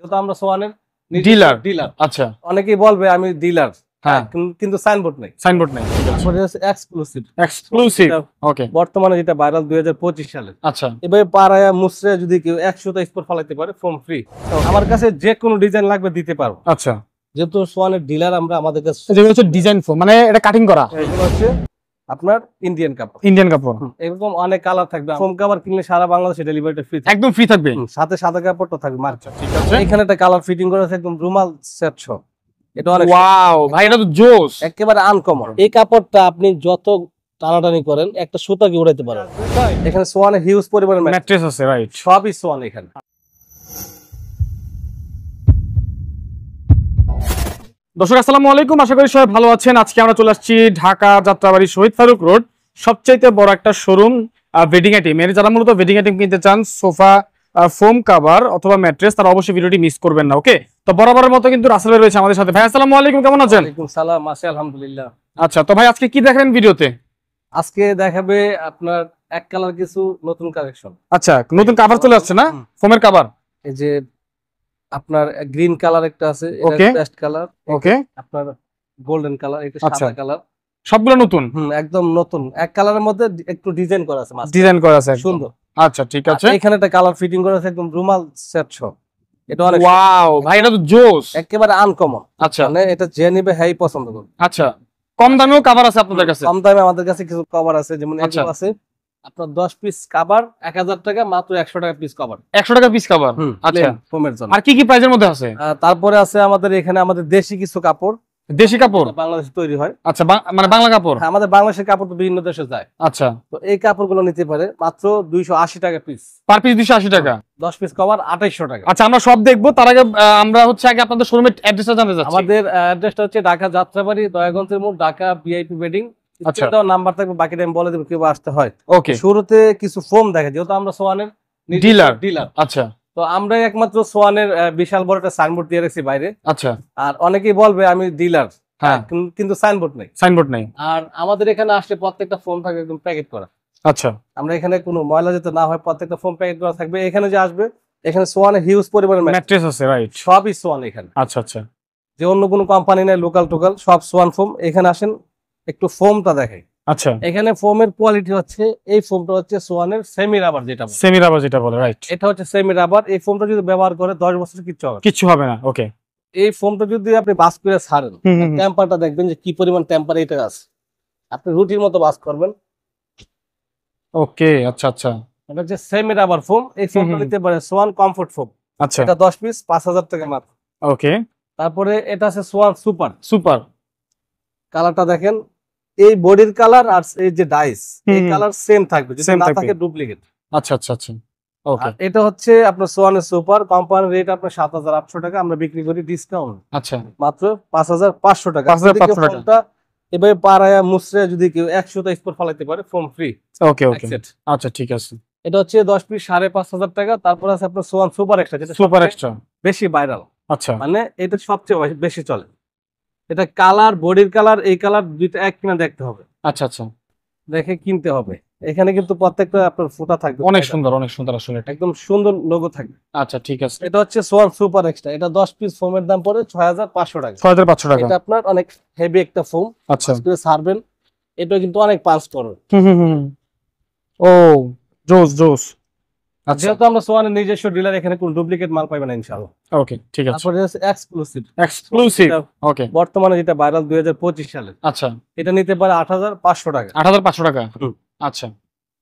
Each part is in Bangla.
যেহেতু আমরা সোয়ানের ডিলার ডিলার আচ্ছা অনেকেই বলবে আমি ডিলার, হ্যাঁ কিন্তু সাইনবোর্ড নেই। সাইনবোর্ড নাই এক্সক্লুসিভ এক্সক্লুসিভ ওকে বর্তমানে যেটা ভাইরাল 2025 সালে। আচ্ছা এভাবে পাড়ায়া মুসরে যদি কেউ 100টা স্পট ফলাইতে পারে ফোম ফ্রি। আমার কাছে যে কোনো ডিজাইন লাগবে দিতে পারবো। আচ্ছা যেহেতু সোয়ানের ডিলার আমরা, আমাদের কাছে যেগুলো হচ্ছে ডিজাইন ফোম মানে এটা কাটিং করা, এগুলো হচ্ছে আপনার ইন্ডিয়ান কাপড়। ইন্ডিয়ান কাপড় এরকম অনেক কালার থাকবে। ফোম কাভার কিনলে সারা বাংলাদেশে ডেলিভারিটা ফ্রি, একদম ফ্রি থাকবে, সাথে সাদা কাপড়টা থাকবে মার্কেট। ঠিক আছে। এখানে একটা কালার ফিটিং করা আছে একদম রুমাল সেট সহ। এটা অনেক ওয়াও ভাই, এটা তো জোস, একেবারে আনকমন। এই কাপড়টা আপনি যত টানাটানি করেন একটা সুতা কি উড়াইতে পারেন। এখানে সোয়ানের হিউজ পরিমাণে ম্যাট্রেস আছে, রাইট, সবই সোয়ান এখানে। দর্শক আসসালামু আলাইকুম, আশা করি সবাই ভালো আছেন। আজকে আমরা চলে আসছি ঢাকা যাত্রাবাড়ি শহীদ ফারুক রোড, সবচাইতে বড় একটা শোরুম বেডিং আইটেম এর। যারা মূলত বেডিং আইটেম কিনতে চান, সোফা, ফোম কভার অথবা ম্যাট্রেস, তারা অবশ্যই ভিডিওটি মিস করবেন না। ওকে, তো বরাবরের মতো কিন্তু রাসেল ভাই রয়েছে আমাদের সাথে। ভাই আসসালামু আলাইকুম, কেমন আছেন? ওয়ালাইকুম সালাম, আছি আলহামদুলিল্লাহ। আচ্ছা, তো ভাই আজকে কি দেখাবেন ভিডিওতে? আজকে দেখাবে আপনার এক কালার কিছু নতুন কালেকশন। আচ্ছা, নতুন কভার চলে আসছে না, ফোমের কভার। এই যে আপনার গ্রিন কালার একটা আছে, এটা পেস্ট কালার। ওকে, আপনার গোল্ডেন কালার, এটা সাদা কালার, সবগুলো নতুন, একদম নতুন। এক কালারের মধ্যে একটু ডিজাইন করা আছে, ডিজাইন করা আছে, সুন্দর। আচ্ছা ঠিক আছে। এখানে একটা কালার ফিটিং করা আছে একদম রুমাল সেট সহ। এটা অনেক ওয়াও ভাই, এটা তো জোস, একেবারে আনকমন। আচ্ছা, মানে এটা যে নিবে হ্যাঁ পছন্দ করবে। আচ্ছা, কম দামেও কভার আছে আপনাদের কাছে? কম দামে আমাদের কাছে কিছু কভার আছে, যেমন এগুলো আছে আপনার 10 পিস কভার 1000 টাকা, মাত্র 100 টাকা পিস কভার। 100 টাকা পিস কভার, আচ্ছা, ফোমের জন্য। আর কি কি প্রাইজের মধ্যে আছে? তারপরে আছে আমাদের এখানে আমাদের দেশি কিছু কাপড়, দেশি কাপড় বাংলাদেশে তৈরি হয়। আচ্ছা, মানে বাংলা কাপড়। আমাদের বাংলাদেশের কাপড় তো বিভিন্ন দেশে যায়। আচ্ছা, তো এই কাপড়গুলো নিতে পারে মাত্র 280 টাকা পিস। পার পিস 280 টাকা, 10 পিস কভার 2800 টাকা। আচ্ছা, আমরা সব দেখবো, তার আগে আমরা হচ্ছে আগে আপনাদের শোরুমের অ্যাড্রেসটা জানতে চাচ্ছি। আমাদের অ্যাড্রেসটা হচ্ছে ঢাকা যাত্রাবাড়ি, দয়াগঞ্জের মোড়, ঢাকা ভিআইপি বেডিং। আচ্ছা, নাম্বার থাকবে, বাকিটা আমি বলে দেব কিভাবে আসতে হয়। ওকে, শুরুতে কিছু ফোম দেখে, যেহেতু আমরা সোয়ানের ডিলার। আচ্ছা, তো আমরা একমাত্র সোয়ানের বিশাল বড় একটা সাইনবোর্ড দিয়ে রাখছি বাইরে। আচ্ছা, আর অনেকেই বলবে আমি ডিলার, হ্যাঁ, কিন্তু সাইনবোর্ড নেই, সাইনবোর্ড নেই। আর আমাদের এখানে আসলে প্রত্যেকটা ফোম থাকে একদম প্যাকেট করা। আচ্ছা, আমরা এখানে কোনো ময়লা যাতে না হয়, প্রত্যেকটা ফোম প্যাকেট করা থাকবে। এখানে যে আসবে, এখানে সোয়ানের হিউজ পরিমাণে ম্যাট্রেস আছে, রাইট, সবই সোয়ান এখানে। আচ্ছা, আচ্ছা, যে অন্য কোনো কোম্পানি নাই, লোকাল টোকাল সব সোয়ান ফোম। এখানে আসেন, একটু ফোমটা দেখাই। আচ্ছা, এখানে ফোমের কোয়ালিটি হচ্ছে, এই ফোমটা হচ্ছে সোয়ানের সেমি রাবার, যেটা বলে, রাইট, এটা হচ্ছে সেমি রাবার। এই ফোমটা যদি ব্যবহার করে 10 বছর কিচ্ছু হবে না। ওকে, এই ফোমটা যদি আপনি বাস করে ছাড়েন, টেম্পারটা দেখবেন যে কি পরিমাণ টেম্পারেচার আছে, আপনি রুটির মতো বাস করবেন। ওকে, আচ্ছা, আচ্ছা, এটা হচ্ছে সেমি রাবার ফোম। এই ফোমটা নিতে পারে সোয়ান কমফোর্ট ফোম। আচ্ছা, এটা 10 পিস 5000 টাকা মাত্র। ওকে, তারপরে এটা আছে সোয়ান সুপার। কালারটা দেখেন, এই বডির কালার আর এই যে ডাইস, এই কালার সেম থাকবে, যদি না থাকে ডুপ্লিকেট। আচ্ছা, আচ্ছা, আচ্ছা, ওকে। এটা হচ্ছে আপনার সোয়ানের সুপার, কোম্পানি রেট আপনার 7800 টাকা, আমরা বিক্রি করি ডিসকাউন্ট, আচ্ছা, মাত্র 5500 টাকা। 5500 টাকা। এভাবে পাড়ায়া মুসরে যদি কেউ 100টা স্পট ফলাইতে পারে ফোম ফ্রি। ওকে, ওকে, আচ্ছা ঠিক আছে। এটা হচ্ছে 10 পিস 5500 টাকা। তারপর আছে আপনার সোয়ান সুপার এক্সট্রা, যেটা সুপার এক্সট্রা বেশি ভাইরাল। আচ্ছা, মানে এটা সবচেয়ে বেশি চলে। এটা কালার, বডির কালার, এই কালার দুইটা এক কিনা দেখতে হবে। আচ্ছা, আচ্ছা, দেখে কিনতে হবে। এখানে কিন্তু প্রত্যেকটা আপনার ফুটা থাকবে, অনেক সুন্দর, অনেক সুন্দর, আসলে একদম সুন্দর লোগো থাকবে। আচ্ছা ঠিক আছে। এটা হচ্ছে সোয়ান সুপার এক্সট্রা। এটা 10 পিস ফোমের দাম পড়ে 6500 টাকা। 6500 টাকা। এটা আপনার অনেক হেভি একটা ফোম। আচ্ছা, করে ছাড়বেন, এটা কিন্তু অনেক পাঁচ করবে। ও জোস। আচ্ছা, যেহেতু আমরা সোয়ানের নিজস্ব ডিলার, এখানে কোনো ডুপ্লিকেট মাল পাবেন না ইনশাআল্লাহ। ওকে ঠিক আছে। তারপরে আছে এক্সক্লুসিভ, ওকে, বর্তমানে যেটা ভাইরাল 2025 সালে। আচ্ছা, এটা নিতে পারে 8500 টাকা। 8500 টাকা, আচ্ছা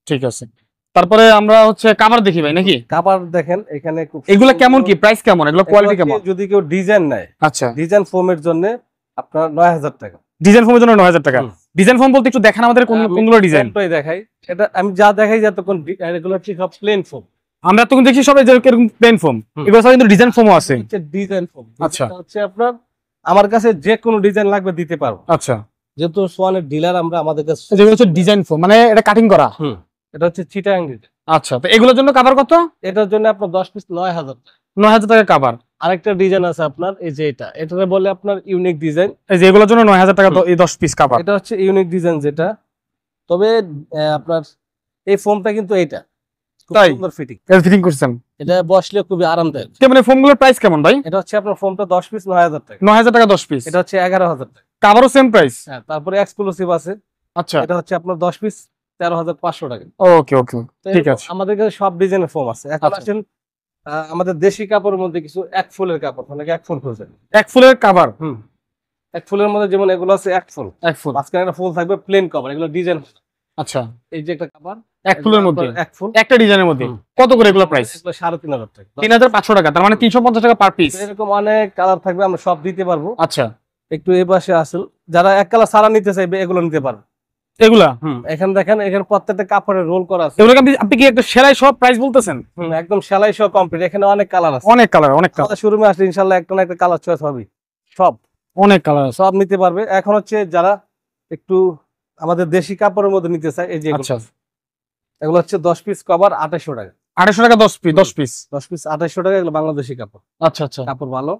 ঠিক আছে। তারপরে আমরা হচ্ছে কভার দেখি ভাই, নাকি? কভার দেখেন এখানে, এগুলা কেমন, কি প্রাইস কেমন, এগুলা কোয়ালিটি কেমন? যদি কেউ ডিজাইন নেয়, আচ্ছা, ডিজাইন ফোমের জন্য আপনার 9000 টাকা। ডিজাইন ফোমের জন্য 9000 টাকা। ডিজাইন ফোম বলতে একটু দেখান আমাদের, কোনগুলো ডিজাইন? কোনটাই দেখাই, এটা আমি যা দেখাই যতক্ষণ, এগুলো হচ্ছে সব প্লেন ফোম। আমরা তখন দেখি সবাই যে এরকম প্লেন ফোম, এগুলো সব কিন্তু ডিজাইন ফোমও আছে। ডিজাইন ফোম, আচ্ছা, হচ্ছে আপনার আমার কাছে যে কোনো ডিজাইন লাগবে দিতে পারবো। আচ্ছা, যেহেতু সোয়ানের ডিলার আমরা, আমাদের কাছে যেগুলো হচ্ছে ডিজাইন ফোম, মানে এটা কাটিং করা। এটা হচ্ছে চিটাগাং ডিজাইন। আচ্ছা, তো এগুলোর জন্য কভার কত? এটার জন্য আপনার 10 পিস 9000 টাকা। 9000 টাকা কভার। আরেকটা ডিজাইন আছে আপনার, এই যে এটা বলে আপনার ইউনিক ডিজাইন। এই যে এগুলোর জন্য 9000 টাকা, এই 10 পিস কভার। এটা হচ্ছে ইউনিক ডিজাইন যেটা, তবে আপনার এই ফোমটা কিন্তু এইটা খুব তাই? সুন্দর ফিটিং। এটা ফিটিং করছেন? এটা বসলে খুবই আরামদায়ক। মানে ফোমগুলোর প্রাইস কেমন ভাই? এটা হচ্ছে আপনার ফোমটা 10 পিস 9000 টাকা। 9000 টাকা 10 পিস। এটা হচ্ছে 11000 টাকা। কভারও সেম প্রাইস? হ্যাঁ, তারপরে এক্সক্লুসিভ আছে। আচ্ছা, এটা হচ্ছে আপনার 10 পিস 13500 টাকা। ওকে ওকে, তো ঠিক এরকম আছে। আমাদের কাছে সব ডিজাইনের ফোম আছে। এখন আচ্ছা। আসেন আমাদের দেশি কাপড়ের মধ্যে কিছু এক ফুলের কাপড়, মানে এক ফুল খুঁজে। এক ফুলের কভার? এক ফুলের মধ্যে যেমন এগুলো আছে এক ফুল, এক ফুল মাঝখানে একটা ফুল থাকবে, প্লেন কভার, এগুলো ডিজাইন। আচ্ছা, এই যে একটা কভার এক ফুলের মধ্যে এক ফুল একটা ডিজাইনের মধ্যে কত করে এগুলো প্রাইস? এগুলো 3500 টাকা। 3500 টাকা, তার মানে 350 টাকা পার পিস। এরকম অনেক কালার থাকবে, আমরা সব দিতে পারবো। আচ্ছা, একটু এই পাশে আসল, যারা এক কালার সারা নিতে চাইবে এগুলো নিতে পারবে। এগুলা এখানে দেখেন, এখানে প্রত্যেকটা কাপড়ের রোল করা আছে। এগুলো আপনি কি একটা সেলাই সব প্রাইস বলতেছেন? একদম সেলাই সহ কমপ্লিট। এখানে অনেক কালার আছে, অনেক কালার, অনেক কালার। আমাদের শোরুমে আসলে ইনশাআল্লাহ একটা না একটা কালার চয়েস হবে, সব অনেক কালার আছে। সব নিতে পারবে। এখন হচ্ছে যারা একটু আমাদের দেশি কাপড়ের মধ্যে নিতে চায়, এই যে আচ্ছা, এগুলো হচ্ছে 10 পিস কভার 2800 টাকা। 2800 টাকা 10 পিস? 10 পিস 10 পিস 2800 টাকা। এগুলো বাংলাদেশি কাপড়। আচ্ছা আচ্ছা, কাপড় ভালো,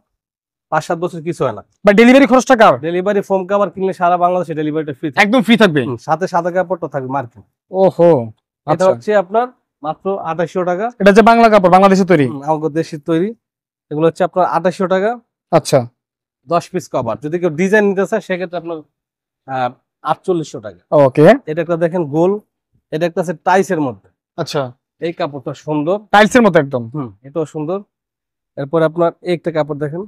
5-7 বছর কিছু হয় না। বা ডেলিভারি খরচটা কার? ডেলিভারি ফোম কভার কিনলে সারা বাংলাদেশে ডেলিভারিটা ফ্রি, একদম ফ্রি থাকবে? সাথে সাদা কাপড়টা থাকবে মার্কেট। ওহো, এটা আচ্ছা। হচ্ছে আপনার মাত্র 2800 টাকা। এটা যে বাংলা কাপড়, বাংলাদেশে তৈরি? আমাদের দেশের তৈরি। এগুলো হচ্ছে আপনার 2800 টাকা। আচ্ছা, 10 পিস কভার। যদি কেউ ডিজাইন নিতে চায় সেক্ষেত্রে আপনার 4800 টাকা। ওকে। এটা একটা দেখেন গোল, এটা একটা আছে টাইসের মধ্যে। আচ্ছা, এই কাপড়টা সুন্দর, টাইলসের মতো একদম। এটাও সুন্দর। এরপর আপনার একটা কাপড় দেখেন।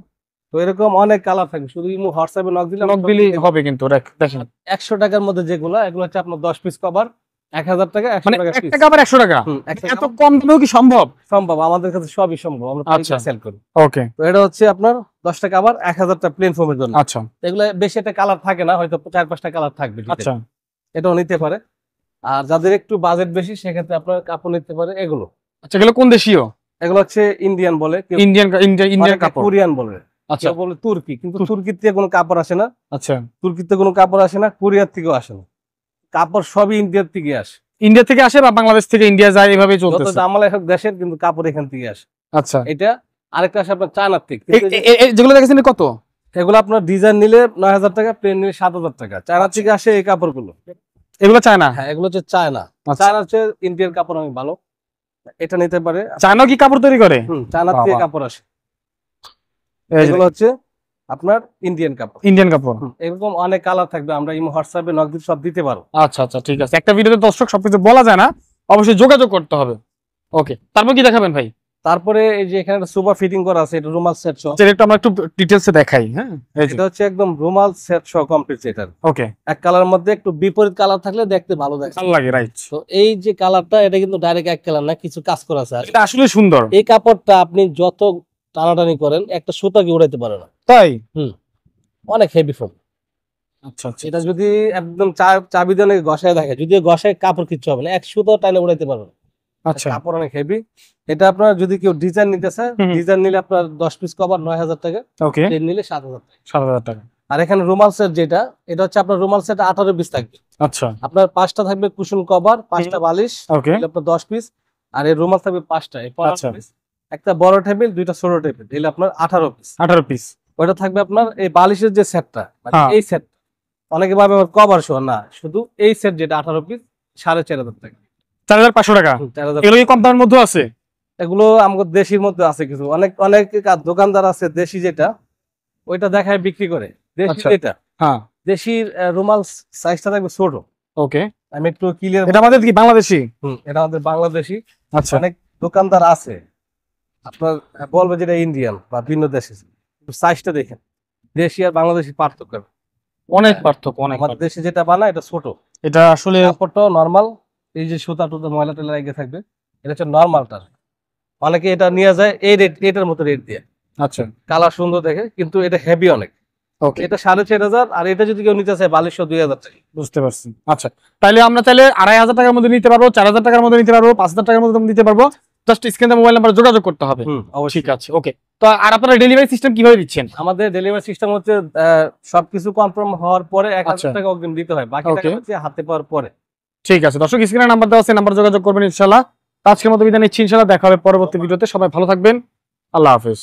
তো এরকম অনেক কালার থাকবে, শুধু ইমো হোয়াটসঅ্যাপে নক দিলে নক দিলেই হবে কিন্তু। দেখেন 100 টাকার মধ্যে যেগুলো, এগুলো হচ্ছে আপনার 10 পিস কভার 1000 টাকা। 100 মানে টাকা একটা কাপড় 100 টাকা? একটা এত কম দামেও কি সম্ভব? সম্ভব, আমাদের কাছে সবই সম্ভব, আমরা আচ্ছা, সেল করি। ওকে। তো এটা হচ্ছে আপনার 10 টাকা আবার 1000 টাকা প্লেন ফোমের জন্য। আচ্ছা, এগুলো বেশি একটা কালার থাকে না, হয়তো 4-5টা কালার থাকবে। আচ্ছা, এটাও নিতে পারে। আর যাদের একটু বাজেট বেশি সেক্ষেত্রে আপনার কাপড় নিতে পারে এগুলো। আচ্ছা, এগুলো কোন দেশীয়? এগুলো হচ্ছে ইন্ডিয়ান বলে, ইন্ডিয়ান কাপড়। কোরিয়ান বলে, আচ্ছা, কেউ বলে তুর্কি, কিন্তু তুর্কির থেকে কোনো কাপড় আসে না। আচ্ছা, তুর্কিতে কোনো কাপড় আসে না, কোরিয়ার থেকেও আসে না। কাপড় সবই ইন্ডিয়ার থেকে আসে। ইন্ডিয়া থেকে আসে বা বাংলাদেশ থেকে ইন্ডিয়া যায়, এভাবে যত চলতেছে? জামালা সব দেশের, কিন্তু কাপড় এখান থেকে আসে। আচ্ছা, এটা আরেকটা আসে আপনার চায়নার থেকে। যেগুলো দেখেছেন কত? এগুলো আপনার ডিজাইন নিলে 9000 টাকা, প্লেন নিলে 7000 টাকা। চায়না থেকে আসে এই কাপড়গুলো। এগুলো চায়না? হ্যাঁ, এগুলো হচ্ছে চায়না। আচ্ছা। চায়না হচ্ছে ইন্ডিয়ার কাপড় অনেক ভালো, এটা নিতে পারে। চায়না কি কাপড় তৈরি করে? চায়না থেকে বাবা। কাপড় আসে। এগুলো হচ্ছে আপনার ইন্ডিয়ান কাপড়। ইন্ডিয়ান কাপড়। এরকম অনেক কালার থাকবে, আমরা ইমো হোয়াটসঅ্যাপে নক দিয়ে সব দিতে পারবো। আচ্ছা আচ্ছা, ঠিক আছে। একটা ভিডিওতে দর্শক সবকিছু বলা যায় না, অবশ্যই যোগাযোগ করতে হবে। ওকে, তারপর কি দেখাবেন ভাই? তারপরে এই যে এখানে একটা সুপার ফিটিং করা আছে, এটা রুমাল সেট সহ। একটু আমরা একটু ডিটেইলসে দেখাই। হ্যাঁ, এটা হচ্ছে একদম রুমাল সেট সহ কমপ্লিট। এটা ওকে, এক কালারের মধ্যে একটু বিপরীত কালার থাকলে দেখতে ভালো দেখে, ভালো লাগে, রাইট। তো এই যে কালারটা, এটা কিন্তু ডাইরেক্ট এক কালার না, কিছু কাজ করা আছে। এটা আসলে সুন্দর। এই কাপড়টা আপনি যত টানাটানি করেন একটা সুতা কি উড়াইতে পারে না, তাই? অনেক হেভি ফোম। আচ্ছা আচ্ছা, এটা যদি একদম চাবি দিয়ে ঘষায় দেখে, যদি ঘষায় কাপড় কিচ্ছু হবে না, এক সুতো টানে উড়াইতে পারবে না। আচ্ছা, কাপড় অনেক হেভি। এটা আপনার যদি কেউ ডিজাইন নিতে চায়, ডিজাইন নিলে আপনার 10 পিস কভার 9000 টাকা, ওকে, প্লেন নিলে 7000 টাকা। 7000 টাকা। আর এখানে রুমাল সেট যেটা, এটা হচ্ছে আপনার রুমাল সেট 18 পিস থাকবে। আচ্ছা, আপনার 5টা থাকবে কুশন কভার, 5টা বালিশ, ওকে, আপনার 10 পিস। আর এই রুমাল থাকবে 5টা, এই 15 আচ্ছা। পিস। একটা বড় টেবিল, দুইটা ছোট টেবিল, এগুলো আপনার 18 পিস। 18 পিস। ওটা থাকবে আপনার এই বালিশের যে সেটটা, হ্যাঁ। এই সেট অনেকে ভাবে কভার সহ, না, শুধু এই সেট যেটা 18 পিস 4500 টাকা। 4500 টাকা। 4000। এগুলো কি কম দামের মধ্যে আছে? এগুলো আমাদের দেশির মধ্যে আছে কিছু, অনেক অনেক দোকানদার আছে দেশি যেটা, ওইটা দেখায় বিক্রি করে। দেশি আচ্ছা। যেটা, হ্যাঁ, দেশির রুমাল সাইজটা থাকবে ছোট। ওকে, আমি একটু ক্লিয়ার, এটা আমাদের কি বাংলাদেশি? এটা আমাদের বাংলাদেশি। আচ্ছা, অনেক দোকানদার আছে আপনার বলবে যেটা ইন্ডিয়ান বা ভিন্ন দেশি, সাইজটা দেখেন দেশি আর বাংলাদেশি পার্থক্য। অনেক পার্থক্য, অনেক আমাদের পার্থক্য। দেশে যেটা বানায় এটা ছোট, এটা আসলে কাপড়টা নরমাল। এই যে সুতা টুতা ময়লা টয়লা লেগে থাকবে, এটা হচ্ছে নরমালটা। অনেকে এটা নিয়ে যায় এই রেট, এটার মতো রেট দিয়ে। আচ্ছা, কালার সুন্দর দেখে, কিন্তু এটা হেভি অনেক। ওকে, এটা 4500, আর এটা যদি কেউ নিতে চায় 4200 2000 টাকা। বুঝতে পারছি। আচ্ছা, তাহলে আমরা চাইলে 2500 টাকার মধ্যে নিতে পারবো, 4000 টাকার মধ্যে নিতে পারবো, 5000 টাকার মধ্যে নিতে পারবো। জাস্ট স্ক্রিনে মোবাইল নাম্বার যোগাযোগ করতে হবে। অবশ্যই। ঠিক আছে, ওকে। তো আর আপনারা ডেলিভারি সিস্টেম কিভাবে দিচ্ছেন? আমাদের ডেলিভারি সিস্টেম হচ্ছে সবকিছু কনফার্ম হওয়ার পরে 1000 আচ্ছা। টাকা অগ্রিম দিতে হয়, বাকি টাকা Okay. হচ্ছে হাতে পাওয়ার পরে। ঠিক আছে, দর্শক স্ক্রিনে নাম্বার দেওয়া আছে, নাম্বার যোগাযোগ করবেন ইনশাআল্লাহ। আজকের মতো বিদায় নিচ্ছি, ইনশাআল্লাহ দেখা হবে পরবর্তী ভিডিওতে। সবাই ভালো থাকবেন, আল্লাহ হাফেজ।